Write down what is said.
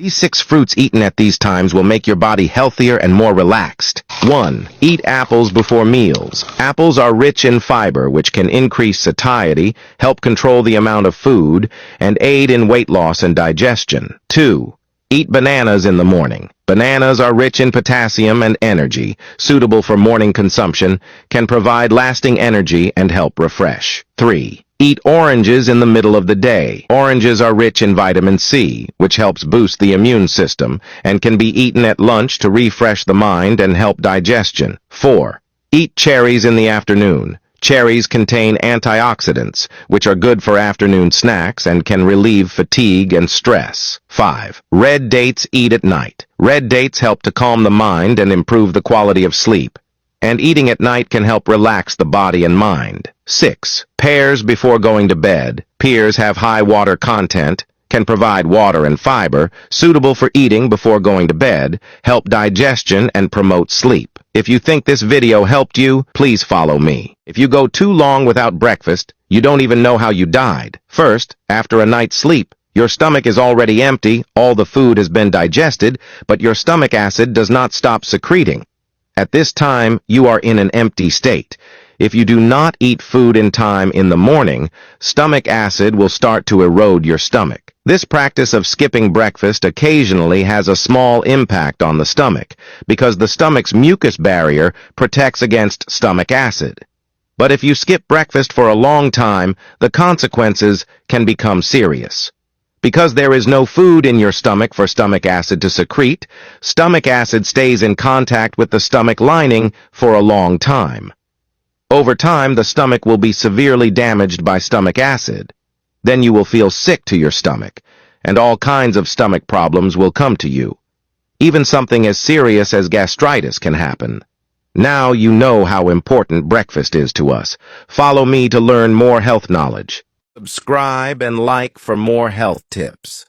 These 6 fruits eaten at these times will make your body healthier and more relaxed. 1. Eat apples before meals. Apples are rich in fiber, which can increase satiety, help control the amount of food, and aid in weight loss and digestion. 2. Eat bananas in the morning. Bananas are rich in potassium and energy, suitable for morning consumption, can provide lasting energy and help refresh. 3. Eat oranges in the middle of the day. Oranges are rich in vitamin C, which helps boost the immune system, and can be eaten at lunch to refresh the mind and help digestion. 4. Eat cherries in the afternoon. Cherries contain antioxidants, which are good for afternoon snacks and can relieve fatigue and stress. 5. Red dates eat at night. Red dates help to calm the mind and improve the quality of sleep, and eating at night can help relax the body and mind. 6. Pears before going to bed. Pears have high water content, can provide water and fiber, suitable for eating before going to bed, help digestion, and promote sleep. If you think this video helped you, please follow me. If you go too long without breakfast, you don't even know how you died. First, after a night's sleep, your stomach is already empty, all the food has been digested, but your stomach acid does not stop secreting. At this time, you are in an empty state. If you do not eat food in time in the morning, stomach acid will start to erode your stomach. This practice of skipping breakfast occasionally has a small impact on the stomach, because the stomach's mucus barrier protects against stomach acid. But if you skip breakfast for a long time, the consequences can become serious. Because there is no food in your stomach for stomach acid to secrete, stomach acid stays in contact with the stomach lining for a long time. Over time, the stomach will be severely damaged by stomach acid. Then you will feel sick to your stomach, and all kinds of stomach problems will come to you. Even something as serious as gastritis can happen. Now you know how important breakfast is to us. Follow me to learn more health knowledge. Subscribe and like for more health tips.